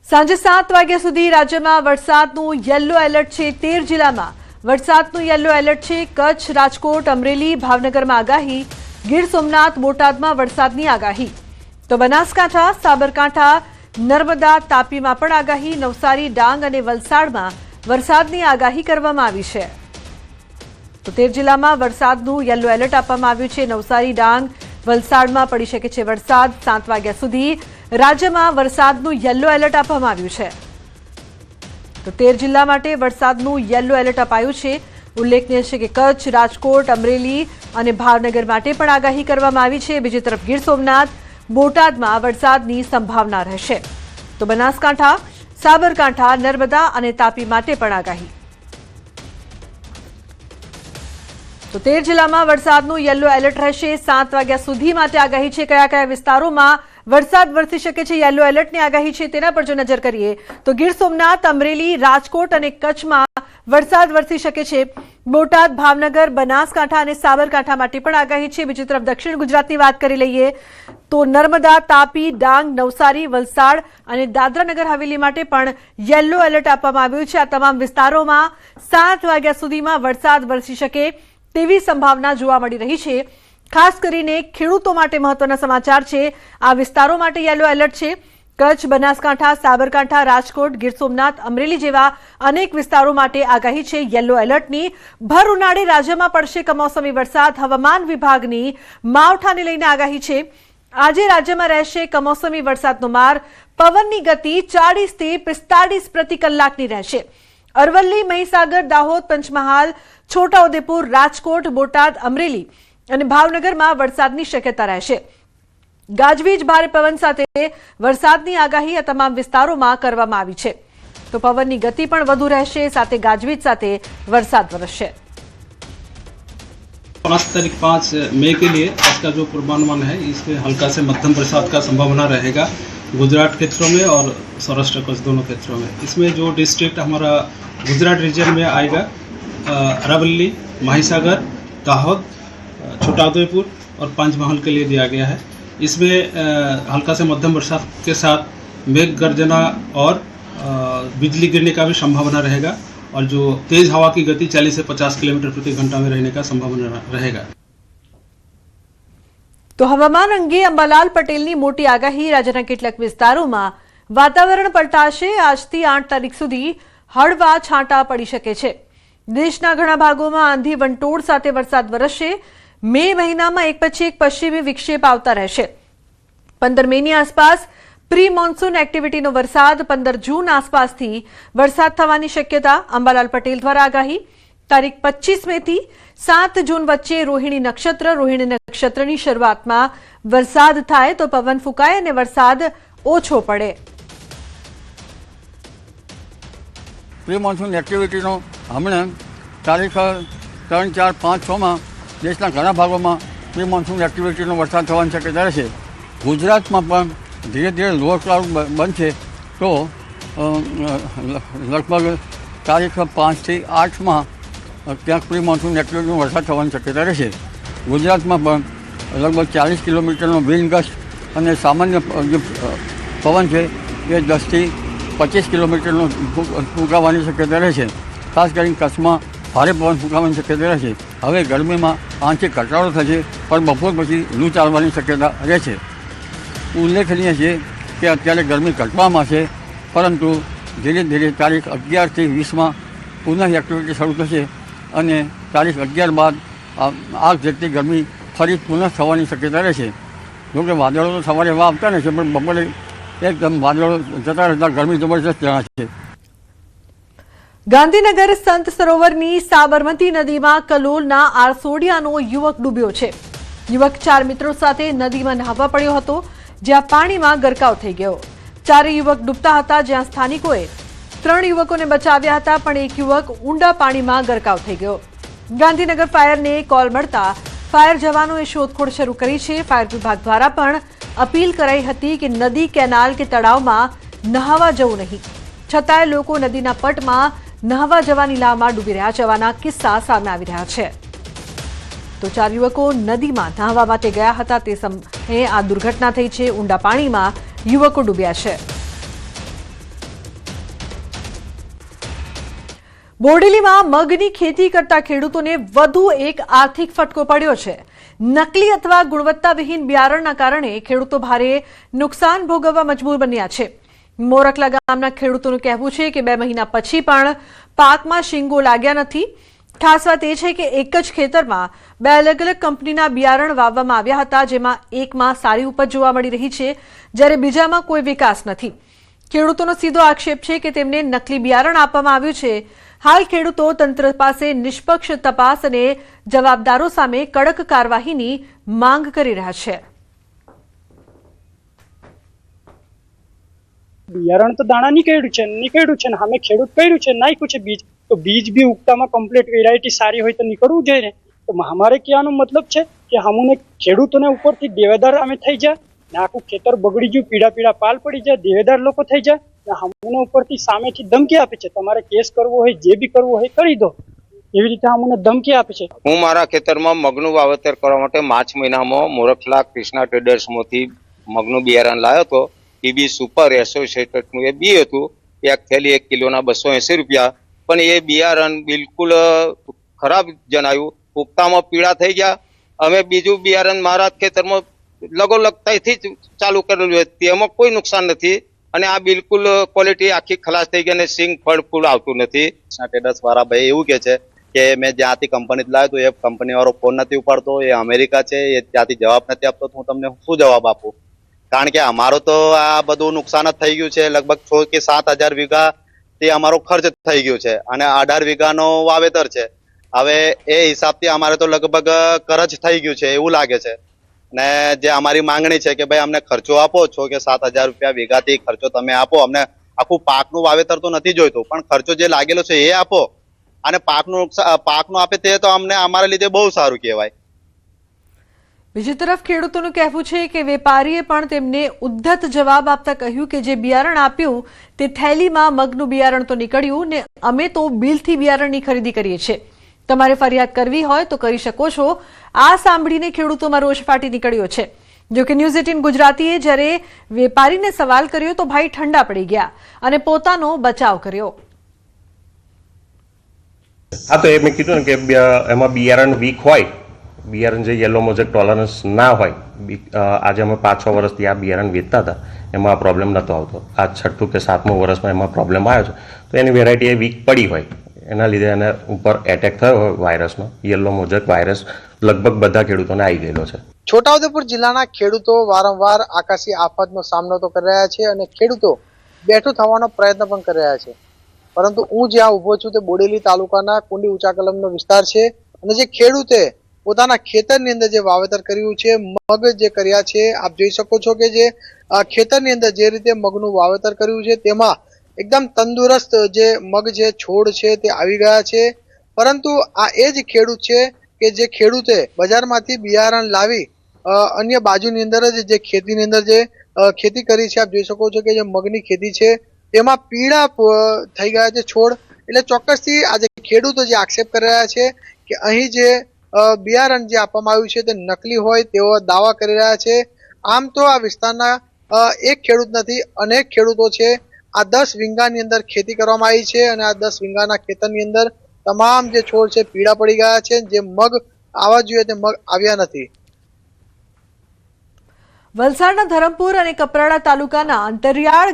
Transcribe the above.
સાંજે 7 વાગ્યા સુધી રાજ્યમાં વરસાદનું યલો એલર્ટ છે। 13 જિલ્લામાં વરસાદનું યલો એલર્ટ છે। કચ્છ, રાજકોટ, અમરેલી, ભાવનગરમાં આગાહી, ગીર સોમનાથ, બોટાદમાં વરસાદની આગાહી, તો બનાસકાંઠા, સાબરકાંઠા, નર્મદા, તાપીમાં પણ આગાહી, નવસારી, ડાંગ અને વલસાડમાં વરસાદની આગાહી કરવામાં આવી છે। તો 13 જિલ્લામાં વરસાદનું યલો એલર્ટ આપવામાં આવ્યું છે। નવસારી, ડાંગ, વલસાડમાં પડી શકે છે વરસાદ। 7 વાગ્યા સુધી રાજ્યમાં વરસાદનું યલો એલર્ટ આપવામાં આવ્યું છે। તો 13 જિલ્લા માટે વરસાદનું યલો એલર્ટ અપાયું છે। ઉલ્લેખનીય છે કે કચ્છ, રાજકોટ, અમરેલી અને ભાવનગર માટે પણ આગાહી કરવામાં આવી છે। બીજી તરફ ગીર સોમનાથ, બોટાદમાં વરસાદની સંભાવના રહેશે। તો બનાસકાંઠા, સાબરકાંઠા, નર્મદા અને તાપી માટે પણ આગાહી। તો 13 જિલ્લામાં વરસાદનું યલો એલર્ટ રહેશે। 7 વાગ્યા સુધી માટે આગાહી છે। કયા કયા વિસ્તારોમાં વરસાદ વરસી શકે છે, યલો એલર્ટની આગાહી છે, તેના પર જો નજર કરીએ તો ગીર સોમનાથ, અમરેલી, રાજકોટ અને કચ્છમાં વરસાદ વરસી શકે છે। બોટાદ, ભાવનગર, બનાસકાંઠા અને સાબરકાંઠા માટે પણ આગાહી છે। બીજી તરફ દક્ષિણ ગુજરાતની વાત કરી લઈએ તો નર્મદા, તાપી, ડાંગ, નવસારી, વલસાડ અને દાદરાનગર હવેલી માટે પણ યલો એલર્ટ આપવામાં આવ્યું છે। આ તમામ વિસ્તારોમાં 7 વાગ્યા સુધીમાં વરસાદ વરસી શકે તેવી સંભાવના જોવા મળી રહી છે। ખાસ કરીને ખેડૂતો માટે મહત્વના સમાચાર છે। આ વિસ્તારો માટે યલો એલર્ટ છે। કચ્છ, બનાસકાંઠા, સાબરકાંઠા, રાજકોટ, ગીર સોમનાથ, અમરેલી જેવા અનેક વિસ્તારો માટે આગાહી છે યલો એલર્ટની। ભર ઉનાળે રાજ્યમાં પડશે કમોસમી વરસાદ, હવામાન વિભાગની માવઠાને લઈને આગાહી છે। આજે રાજ્યમાં રહેશે કમોસમી વરસાદનો માર। પવનની ગતિ 40 થી 45 પ્રતિ કલાકની રહેશે। અરવલ્લી, મહીસાગર, દાહોદ, પંચમહાલ, છોટાઉદેપુર, રાજકોટ, બોટાદ, અમરેલી અને ભાવનગરમાં વરસાદની શક્યતા રહેશે। ગાજવીજ, ભારે પવન સાથે વરસાદની આગાહી આ તમામ વિસ્તારોમાં કરવામાં આવી છે। તો પવનની ગતિ પણ વધુ રહેશે, સાથે ગાજવીજ સાથે વરસાદ વરસશે। 5 मई के लिए आज का जो पूर्वानुमान है इसमें हल्का से मध्यम बरसात का संभावना रहेगा गुजरात क्षेत्रों में और सौराष्ट्र कच्छ दोनों क्षेत्रों में। इसमें जो डिस्ट्रिक्ट हमारा गुजरात रीजन में आएगा अरावली, महिसागर, दाहोद, छोटाउदेपुर और पंचमहल के लिए दिया गया है। इसमें हल्का से मध्यम बरसात के साथ मेघ गर्जना और बिजली गिरने का भी संभावना रहेगा और जो तेज हवा की गति 40 से 50 किलोमीटर प्रति घंटा में रहने का संभावना रहेगा। તો હવામાન અંગે અંબાલાલ પટેલની મોટી આગાહી। રાજ્યના કેટલાક વિસ્તારોમાં વાતાવરણ પલટાશે। આજથી 8 તારીખ સુધી હળવા છાંટા પડી શકે છે। દેશના ઘણા ભાગોમાં આંધી વંટોળ સાથે વરસાદ વરસશે। મે મહિનામાં એક પછી એક પશ્ચિમી વિક્ષેપ આવતા રહેશે। 15 મેની આસપાસ પ્રી મોન્સૂન એક્ટિવિટીનો વરસાદ, 15 જૂન આસપાસથી વરસાદ થવાની શક્યતા। અંબાલાલ પટેલ દ્વારા આગાહી। તારીખ 25 મેથી 7 જૂન વચ્ચે રોહિણી નક્ષત્રની શરૂઆતમાં વરસાદ થાય તો પવન ફૂંકાય અને વરસાદ ઓછો પડે। પ્રી મોન્સૂન એક્ટિવિટીનો હમણાં તારીખ 3, 4, 5, 6માં દેશના ઘણા ભાગોમાં પ્રી મોન્સૂન એક્ટિવિટીનો વરસાદ થવાની શક્યતા રહેશે। ગુજરાતમાં પણ ધીરે ધીરે લોઅર ક્લાઉડ બનશે તો લગભગ તારીખ 5 થી 8માં ક્યાંક પ્રી મોન્સૂન એક્ટિવિટીનો વરસાદ થવાની શક્યતા રહેશે। ગુજરાતમાં પણ લગભગ 40 કિલોમીટરનો વિન્ડ ગસ્ટ અને સામાન્ય જે પવન છે એ 10 થી 25 કિલોમીટરનો ફૂંકાવાની શક્યતા રહેશે। ખાસ કરીને કચ્છમાં ભારે પવન ફૂંકાવાની શક્યતા રહેશે। હવે ગરમીમાં આંશિક ઘટાડો થશે પણ બપોર પછી લૂ ચાલવાની શક્યતા રહેશે। ઉલ્લેખનીય છે કે અત્યારે ગરમી ઘટવામાં છે પરંતુ ધીરે ધીરે તારીખ 11 થી 20માં પુનઃ એક્ટિવિટી શરૂ થશે અને તારીખ 11 બાદ આગ જેટલી ગરમી ફરી પુનઃ થવાની શક્યતા રહેશે। જોકે વાદળો તો સવારે એવા આવતા નથી પણ બપોરે એકદમ વાદળો જતા રહેતા ગરમી જબરજસ્ત જણાશે। ગાંધીનગર સંત સરોવરની સાબરમતી નદીમાં કલોલના આરસોડિયાનો યુવક ડૂબ્યો છે। યુવક 4 મિત્રો સાથે નદીમાં નહાવા પડ્યો હતો જ્યાં પાણીમાં ગરકાવ થઈ ગયો। 4 યુવક ડૂબતા હતા જ્યાં સ્થાનિકોએ 3 યુવકોને બચાવ્યા હતા પણ એક યુવક ઊંડા પાણીમાં ગરકાવ થઈ ગયો। ગાંધીનગર ફાયરને કોલ મળતા ફાયર જવાનોએ શોધખોળ શરૂ કરી છે। ફાયર વિભાગ દ્વારા પણ અપીલ કરાઈ હતી કે નદી, કેનાલ કે તળાવમાં નહાવા જવું નહીં, છતાંય લોકો નદીના પટમાં નહાવા જવાની લામાં ડૂબી રહ્યા જવાના કિસ્સા સામે આવી રહ્યા છે। તો 4 યુવકો નદીમાં નહાવા માટે ગયા હતા તે સમયે આ દુર્ઘટના થઈ છે। ઊંડા પાણીમાં યુવકો ડૂબ્યા છે। બોડેલીમાં મગની ખેતી કરતા ખેડૂતોને વધુ એક આર્થિક ફટકો પડ્યો છે। નકલી અથવા ગુણવત્તાવિહીન બિયારણના કારણે ખેડૂતો ભારે નુકસાન ભોગવવા મજબૂર બન્યા છે। મોરકલા ગામના ખેડૂતોનું કહેવું છે કે 2 મહિના પછી પણ પાકમાં શીંગો લાગ્યા નથી। ખાસ વાત એ છે કે એક જ ખેતરમાં 2 અલગ અલગ કંપનીના બિયારણ વાવવામાં આવ્યા હતા, જેમાં એકમાં સારી ઉપજ જોવા મળી રહી છે, જ્યારે બીજામાં કોઈ વિકાસ નથી। ખેડૂતોનો સીધો આક્ષેપ છે કે તેમને નકલી બિયારણ આપવામાં આવ્યું છે। હાલ ખેડૂતો તંત્ર પાસે નિષ્પક્ષ તપાસ અને જવાબદારો સામે કડક કાર્યવાહીની માંગ કરી રહ્યા છે। બિયારણ તો દાણા નીકળ્યું છે ને અમે ખેડૂત કર્યું છે, નાખ્યું છે બીજ, તો બીજ બી ઉગતામાં કમ્પ્લીટ વેરાયટી સારી હોય તો નીકળવું જોઈએ ને। તો અમારે કહેવાનો મતલબ છે કે અમને ખેડૂતોને ઉપરથી દેવેદાર અમે થઈ જાય ને આખું ખેતર બગડી ગયું, પીડા પાલ પડી જાય, દેવેદાર લોકો થઈ જાય ને અમને ઉપરથી સામેથી ધમકી આપે છે, તમારે કેસ કરવો હોય, જે બી કરવું હોય કરી દો, એવી રીતે અમને ધમકી આપે છે। હું મારા ખેતરમાં મગનું વાવેતર કરવા માટે માર્ચ મહિનામાં મોરખલા કૃષ્ણા ટ્રેડર્સમાંથી મગનું બિયારણ લાવ્યો હતો। ટીબી સુપર એસોસિએટેડનું એ બી હતું, એક થેલી 1 કિલોના 280 રૂપિયા, પણ એ બિયારણ બિલકુલ ખરાબ જણાયું, ઉગતામાં પીળા થઈ ગયા। અમે બીજું બિયારણ મારા ખેતરમાં લગોલગતાથી જ ચાલુ કરેલું છે, તેમાં કોઈ નુકસાન નથી અને આ બિલકુલ ક્વોલિટી આખી ખલાસ થઈ ગઈ અને સિંગ ફળ ફૂલ આવતું નથી। કૃષ્ણા ટ્રેડર્સ વાળા ભાઈ એવું કે છે કે મેં જ્યાંથી કંપની લાવ્યો તો એ કંપની વાળો ફોન નથી ઉપાડતો, એ અમેરિકા છે, એ ત્યાંથી જવાબ નથી આપતો, હું તમને શું જવાબ આપું? કારણ કે અમારો તો આ બધું નુકસાન જ થઈ ગયું છે। લગભગ 6 કે 7 હજાર વીઘા તે અમારો ખર્ચ થઈ ગયો છે અને 18 વીઘાનો વાવેતર છે। હવે એ હિસાબથી અમારે તો લગભગ કરજ થઈ ગયું છે એવું લાગે છે ને જે અમારી માંગણી છે કે ભાઈ અમને ખર્ચો આપો, 6 કે 7 હજાર રૂપિયા વીઘાથી ખર્ચો તમે આપો, અમને આખું પાકનું વાવેતર તો નથી જોઈતું, પણ ખર્ચો જે લાગેલો છે એ આપો અને પાકનું આપે તે તો અમને અમારા લીધે બહુ સારું કહેવાય। બીજી તરફ ખેડૂતોનું કહેવું છે કે વેપારીએ પણ તેમને ઉદ્ધત જવાબ આપતા કહ્યું કે જે બિયારણ આપ્યું તે થેલીમાં મગનું બિયારણ તો નીકળ્યું ને અમે તો બિલથી બિયારણની ખરીદી કરીએ છીએ, તમારે ફરિયાદ કરવી હોય તો કરી શકો છો। આ સાંભળીને ખેડૂતોમાં રોષ ફાટી નીકળ્યો છે। જો કે ન્યૂઝ 18 ગુજરાતીએ જ્યારે વેપારીને સવાલ કર્યો તો ભાઈ ઠંડા પડી ગયા અને પોતાનો બચાવ કર્યો। હા, તો એ મેં કીધું ને કે એમાં બિયારણ વીક હોય, બિયારણ જે યલો મોઝેક ટોલરન્સ ના હોય, આજે અમે 5-6 વર્ષથી આ બિયારણ વેચતા હતા, એમાં આ પ્રોબ્લેમ નહોતો આવતો। આ 6ઠું કે 7મું વર્ષમાં એમાં પ્રોબ્લેમ આવ્યો છે, તો એની વેરાયટી એ વીક પડી હોય, એના લીધે એને ઉપર એટેક થયો હોય વાયરસનો, યલો મોઝેક વાયરસ લગભગ બધા ખેડૂતોને આવી ગયેલો છે। છોટાઉદેપુર જિલ્લાના ખેડૂતો વારંવાર આકાશી આફતનો સામનો તો કરી રહ્યા છે અને ખેડૂતો બેઠું થવાનો પ્રયત્ન પણ કરી રહ્યા છે, પરંતુ હું જ્યાં ઊભો છું તે બોડેલી તાલુકાના કુંડી ઊંચા કલમનો વિસ્તાર છે અને જે ખેડૂતે પોતાના ખેતરની અંદર જે વાવેતર કર્યું છે, મગ જે કર્યા છે, આપ જોઈ શકો છો કે જે ખેતરની અંદર જે રીતે મગનું વાવેતર કર્યું છે તેમાં એકદમ તંદુરસ્ત જે મગ જે છોડ છે તે આવી ગયા છે, પરંતુ આ એ જ ખેડૂત છે કે જે ખેડૂતે બજારમાંથી બિયારણ લાવી અન્ય બાજુની અંદર જ જે ખેતીની અંદર જે ખેતી કરી છે, આપ જોઈ શકો છો કે જે મગની ખેતી છે તેમાં પીળા થઈ ગયા છે છોડ। એટલે ચોક્કસથી આજે ખેડૂતો જે આક્ષેપ કરી રહ્યા છે કે અહીં જે બિયારણ જે આપવામાં આવ્યું છે તે નકલી હોય તેવો દાવા કરી રહ્યા છે। આમ તો આ વિસ્તારના એક ખેડૂત નથી, અનેક ખેડૂતો છે। આ 10 વીંગાની અંદર ખેતી કરવામાં આવી છે અને આ 10 વીંગાના ખેતરની અંદર તમામ જે છોડ છે પીળા પડી ગયા છે, જે મગ આવવા જોઈએ તે મગ આવ્યા નથી। વલસાડના ધરમપુર અને કપરાડા તાલુકાના અંતરિયાળ